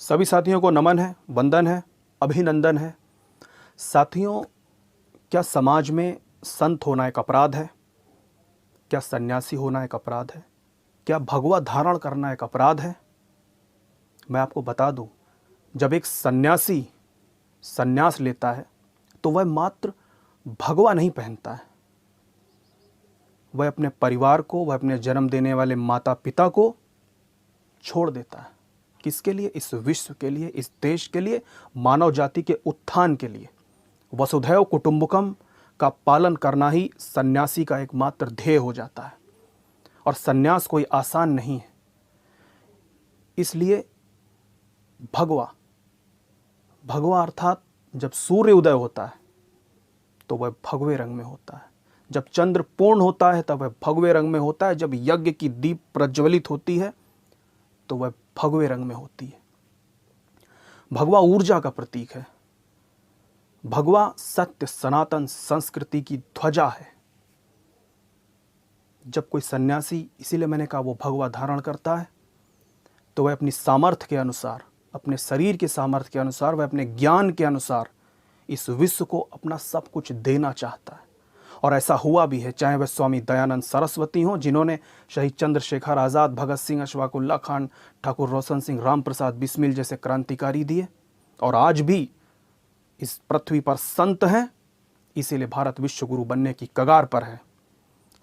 सभी साथियों को नमन है, वंदन है, अभिनंदन है। साथियों, क्या समाज में संत होना एक अपराध है? क्या सन्यासी होना एक अपराध है? क्या भगवा धारण करना एक अपराध है? मैं आपको बता दूं, जब एक सन्यासी सन्यास लेता है तो वह मात्र भगवा नहीं पहनता है, वह अपने परिवार को, वह अपने जन्म देने वाले माता पिता को छोड़ देता है। किसके लिए? इस विश्व के लिए, इस देश के लिए, मानव जाति के उत्थान के लिए। वसुधैव कुटुंबकम का पालन करना ही सन्यासी का एकमात्र ध्येय हो जाता है। और सन्यास कोई आसान नहीं है। इसलिए भगवा अर्थात जब सूर्य उदय होता है तो वह भगवे रंग में होता है, जब चंद्र पूर्ण होता है तब वह भगवे रंग में होता है, जब यज्ञ की दीप प्रज्वलित होती है तो वह भगवे रंग में होती है। भगवा ऊर्जा का प्रतीक है। भगवा सत्य सनातन संस्कृति की ध्वजा है। जब कोई सन्यासी, इसीलिए मैंने कहा, वो भगवा धारण करता है तो वह अपनी सामर्थ्य के अनुसार, अपने शरीर के सामर्थ्य के अनुसार, वह अपने ज्ञान के अनुसार इस विश्व को अपना सब कुछ देना चाहता है। और ऐसा हुआ भी है, चाहे वह स्वामी दयानंद सरस्वती हों, जिन्होंने शहीद चंद्रशेखर आज़ाद, भगत सिंह, अशफाक उल्लाह खान, ठाकुर रोशन सिंह, राम प्रसाद बिस्मिल जैसे क्रांतिकारी दिए, और आज भी इस पृथ्वी पर संत हैं। इसीलिए भारत विश्व गुरु बनने की कगार पर है।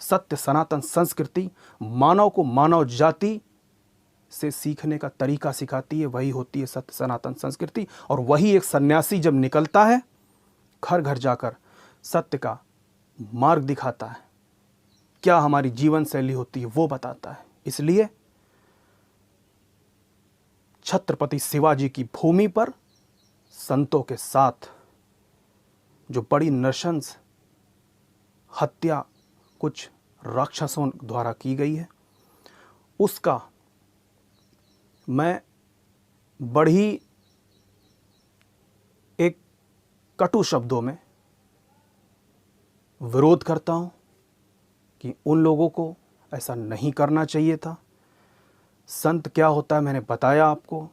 सत्य सनातन संस्कृति मानव को मानव जाति से सीखने का तरीका सिखाती है, वही होती है सत्य सनातन संस्कृति। और वही एक सन्यासी जब निकलता है, घर घर जाकर सत्य का मार्ग दिखाता है, क्या हमारी जीवन शैली होती है वो बताता है। इसलिए छत्रपति शिवाजी की भूमि पर संतों के साथ जो बड़ी नृशंस हत्या कुछ राक्षसों द्वारा की गई है, उसका मैं बड़ी एक कटु शब्दों में विरोध करता हूं कि उन लोगों को ऐसा नहीं करना चाहिए था। संत क्या होता है मैंने बताया आपको,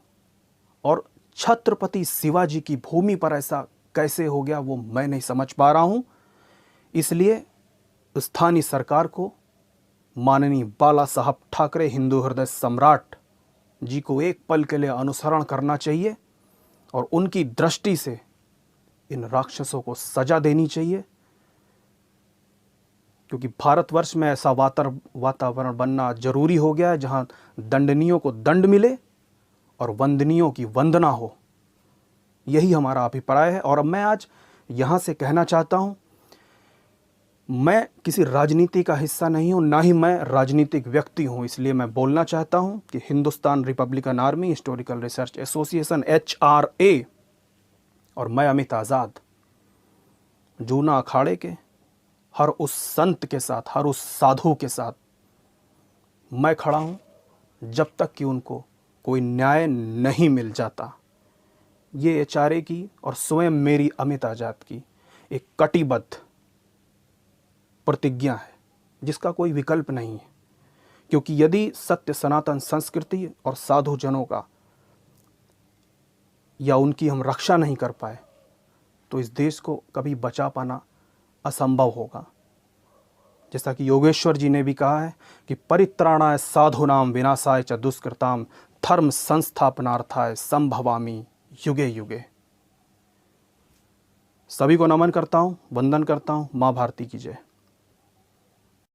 और छत्रपति शिवाजी की भूमि पर ऐसा कैसे हो गया वो मैं नहीं समझ पा रहा हूं। इसलिए स्थानीय सरकार को, माननीय बाला साहब ठाकरे, हिंदू हृदय सम्राट जी को एक पल के लिए अनुसरण करना चाहिए और उनकी दृष्टि से इन राक्षसों को सजा देनी चाहिए। क्योंकि भारतवर्ष में ऐसा वातावरण बनना जरूरी हो गया है जहां दंडनीयों को दंड मिले और वंदनीयों की वंदना हो। यही हमारा अभिप्राय है। और अब मैं आज यहां से कहना चाहता हूं, मैं किसी राजनीति का हिस्सा नहीं हूं, ना ही मैं राजनीतिक व्यक्ति हूं। इसलिए मैं बोलना चाहता हूं कि Hindustan Republican army historical research association HRA और मैं अमित आज़ाद जूना अखाड़े के हर उस संत के साथ, हर उस साधु के साथ मैं खड़ा हूं जब तक कि उनको कोई न्याय नहीं मिल जाता। ये HRA की और स्वयं मेरी अमित आज़ाद की एक कटिबद्ध प्रतिज्ञा है जिसका कोई विकल्प नहीं है। क्योंकि यदि सत्य सनातन संस्कृति और साधु जनों का या उनकी हम रक्षा नहीं कर पाए तो इस देश को कभी बचा पाना असंभव होगा। जैसा कि योगेश्वर जी ने भी कहा है कि परित्राणाय साधूनाम विनाशाय च दुष्कृताम धर्म संस्थापनार्थाय संभवामि युगे युगे। सभी को नमन करता हूं, वंदन करता हूं। मां भारती की जय।